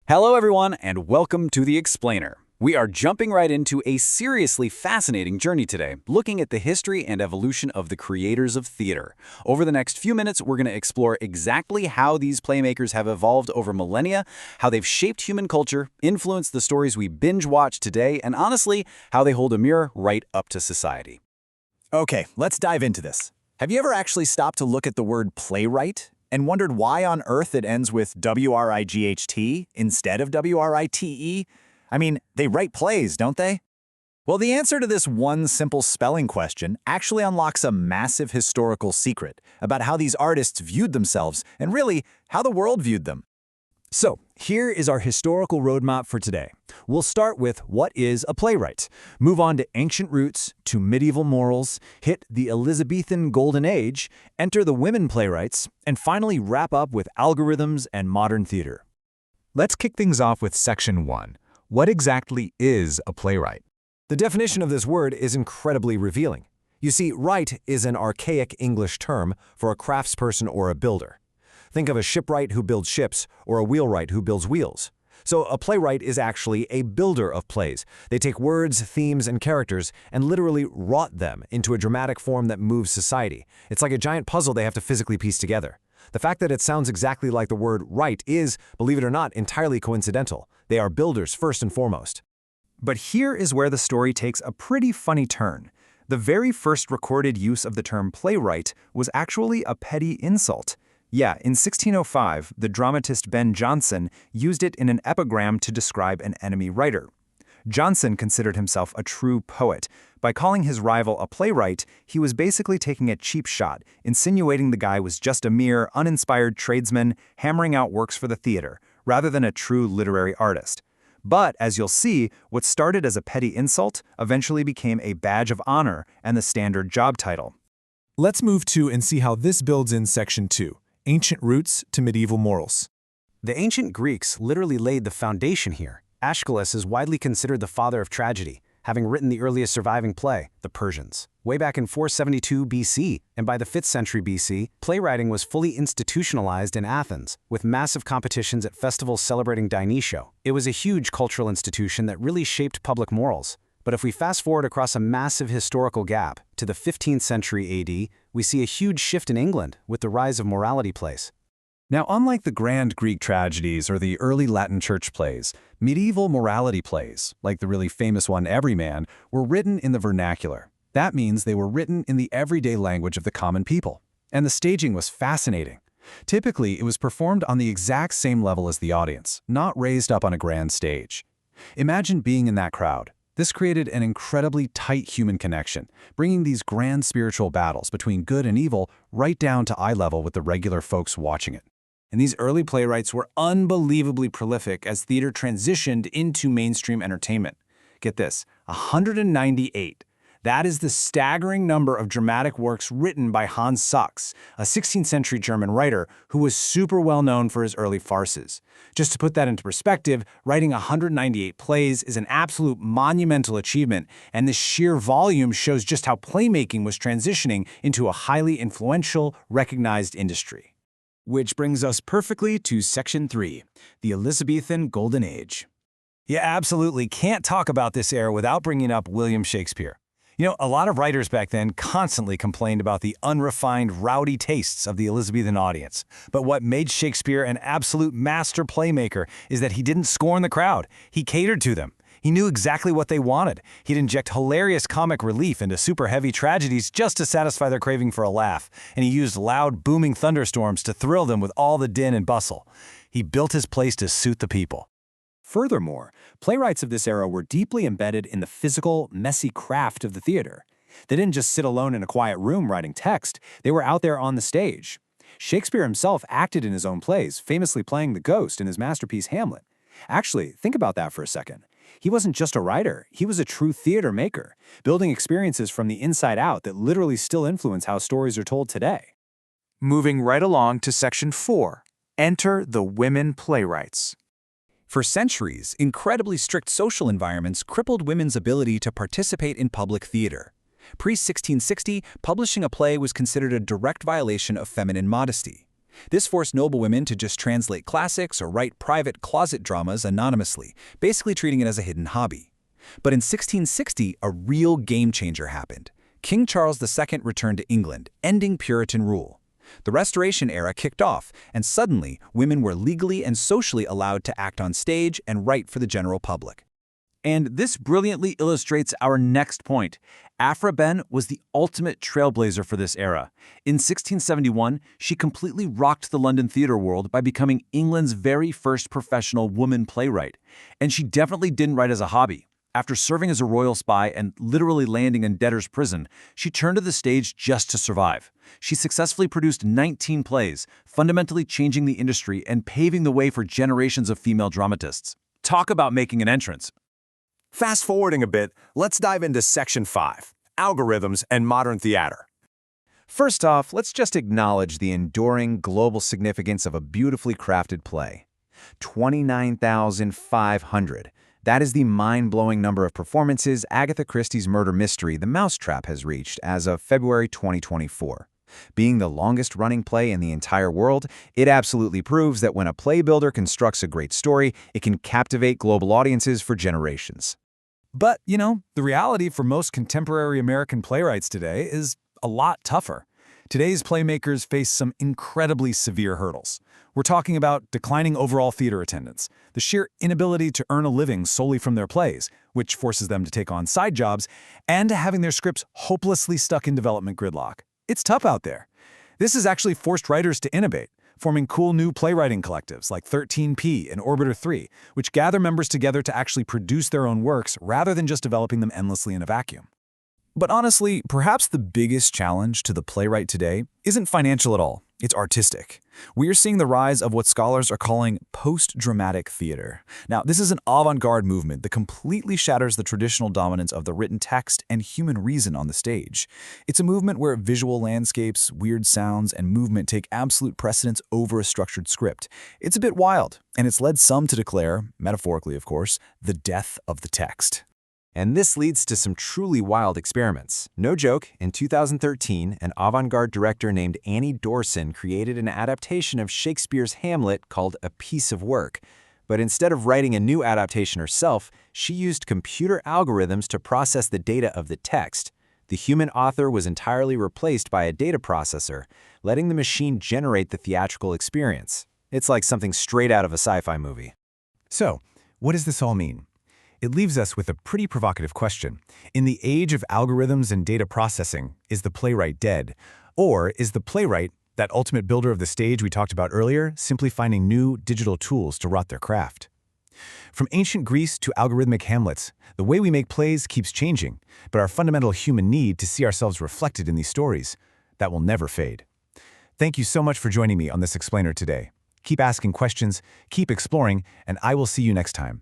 Hello everyone, and welcome to The Explainer. We are jumping right into a seriously fascinating journey today, looking at the history and evolution of the creators of theater. Over the next few minutes, we're going to explore exactly how these playmakers have evolved over millennia, how they've shaped human culture, influenced the stories we binge-watch today, and honestly, how they hold a mirror right up to society. Okay, let's dive into this. Have you ever actually stopped to look at the word playwright and wondered why on earth it ends with W-R-I-G-H-T instead of W-R-I-T-E? I mean, they write plays, don't they? Well, the answer to this one simple spelling question actually unlocks a massive historical secret about how these artists viewed themselves and really how the world viewed them. So, here is our historical roadmap for today. We'll start with what is a playwright, move on to ancient roots, to medieval morals, hit the Elizabethan Golden Age, enter the women playwrights, and finally wrap up with algorithms and modern theater. Let's kick things off with Section 1. What exactly is a playwright? The definition of this word is incredibly revealing. You see, wright is an archaic English term for a craftsperson or a builder. Think of a shipwright who builds ships or a wheelwright who builds wheels. So a playwright is actually a builder of plays. They take words, themes, and characters and literally wrought them into a dramatic form that moves society. It's like a giant puzzle they have to physically piece together. The fact that it sounds exactly like the word write is, believe it or not, entirely coincidental. They are builders first and foremost. But here is where the story takes a pretty funny turn. The very first recorded use of the term playwright was actually a petty insult. Yeah, in 1605, the dramatist Ben Jonson used it in an epigram to describe an enemy writer. Jonson considered himself a true poet. By calling his rival a playwright, he was basically taking a cheap shot, insinuating the guy was just a mere, uninspired tradesman hammering out works for the theater, rather than a true literary artist. But, as you'll see, what started as a petty insult eventually became a badge of honor and the standard job title. Let's move to and see how this builds in Section 2. Ancient roots to medieval morals. The ancient Greeks literally laid the foundation here. Aeschylus is widely considered the father of tragedy, having written the earliest surviving play, The Persians. Way back in 472 BC, and by the 5th century BC, playwriting was fully institutionalized in Athens, with massive competitions at festivals celebrating Dionysia. It was a huge cultural institution that really shaped public morals. But if we fast forward across a massive historical gap to the 15th century AD, we see a huge shift in England with the rise of morality plays. Now, unlike the grand Greek tragedies or the early Latin church plays, medieval morality plays, like the really famous one Everyman, were written in the vernacular. That means they were written in the everyday language of the common people. And the staging was fascinating. Typically, it was performed on the exact same level as the audience, not raised up on a grand stage. Imagine being in that crowd. This created an incredibly tight human connection, bringing these grand spiritual battles between good and evil right down to eye level with the regular folks watching it. And these early playwrights were unbelievably prolific as theater transitioned into mainstream entertainment. Get this, 198. That is the staggering number of dramatic works written by Hans Sachs, a 16th century German writer who was super well known for his early farces. Just to put that into perspective, writing 198 plays is an absolute monumental achievement, and the sheer volume shows just how playmaking was transitioning into a highly influential, recognized industry. Which brings us perfectly to Section 3, the Elizabethan Golden Age. You absolutely can't talk about this era without bringing up William Shakespeare. You know, a lot of writers back then constantly complained about the unrefined, rowdy tastes of the Elizabethan audience. But what made Shakespeare an absolute master playmaker is that he didn't scorn the crowd. He catered to them. He knew exactly what they wanted. He'd inject hilarious comic relief into super heavy tragedies just to satisfy their craving for a laugh. And he used loud, booming thunderstorms to thrill them with all the din and bustle. He built his plays to suit the people. Furthermore, playwrights of this era were deeply embedded in the physical, messy craft of the theater. They didn't just sit alone in a quiet room writing text, they were out there on the stage. Shakespeare himself acted in his own plays, famously playing the ghost in his masterpiece Hamlet. Actually, think about that for a second. He wasn't just a writer, he was a true theater maker, building experiences from the inside out that literally still influence how stories are told today. Moving right along to Section 4. Enter the women playwrights. For centuries, incredibly strict social environments crippled women's ability to participate in public theater. Pre-1660, publishing a play was considered a direct violation of feminine modesty. This forced noblewomen to just translate classics or write private closet dramas anonymously, basically treating it as a hidden hobby. But in 1660, a real game-changer happened. King Charles II returned to England, ending Puritan rule. The Restoration era kicked off, and suddenly, women were legally and socially allowed to act on stage and write for the general public. And this brilliantly illustrates our next point. Aphra Behn was the ultimate trailblazer for this era. In 1671, she completely rocked the London theater world by becoming England's very first professional woman playwright. And she definitely didn't write as a hobby. After serving as a royal spy and literally landing in debtor's prison, she turned to the stage just to survive. She successfully produced 19 plays, fundamentally changing the industry and paving the way for generations of female dramatists. Talk about making an entrance. Fast forwarding a bit, let's dive into Section 5, Algorithms and Modern Theater. First off, let's just acknowledge the enduring global significance of a beautifully crafted play. 29,500. That is the mind-blowing number of performances Agatha Christie's murder mystery The Mousetrap has reached as of February 2024. Being the longest-running play in the entire world, it absolutely proves that when a play builder constructs a great story, it can captivate global audiences for generations. But, the reality for most contemporary American playwrights today is a lot tougher. Today's playmakers face some incredibly severe hurdles. We're talking about declining overall theater attendance, the sheer inability to earn a living solely from their plays, which forces them to take on side jobs, and having their scripts hopelessly stuck in development gridlock. It's tough out there. This has actually forced writers to innovate, forming cool new playwriting collectives like 13P and Orbiter 3, which gather members together to actually produce their own works rather than just developing them endlessly in a vacuum. But honestly, perhaps the biggest challenge to the playwright today isn't financial at all. It's artistic. We are seeing the rise of what scholars are calling post-dramatic theater. Now, this is an avant-garde movement that completely shatters the traditional dominance of the written text and human reason on the stage. It's a movement where visual landscapes, weird sounds, and movement take absolute precedence over a structured script. It's a bit wild, and it's led some to declare, metaphorically of course, the death of the text. And this leads to some truly wild experiments. No joke, in 2013, an avant-garde director named Annie Dorson created an adaptation of Shakespeare's Hamlet called A Piece of Work. But instead of writing a new adaptation herself, she used computer algorithms to process the data of the text. The human author was entirely replaced by a data processor, letting the machine generate the theatrical experience. It's like something straight out of a sci-fi movie. So, what does this all mean? It leaves us with a pretty provocative question. In the age of algorithms and data processing, is the playwright dead? Or is the playwright, that ultimate builder of the stage we talked about earlier, simply finding new digital tools to rot their craft? From ancient Greece to algorithmic Hamlets, the way we make plays keeps changing, but our fundamental human need to see ourselves reflected in these stories, that will never fade. Thank you so much for joining me on this explainer today. Keep asking questions, keep exploring, and I will see you next time.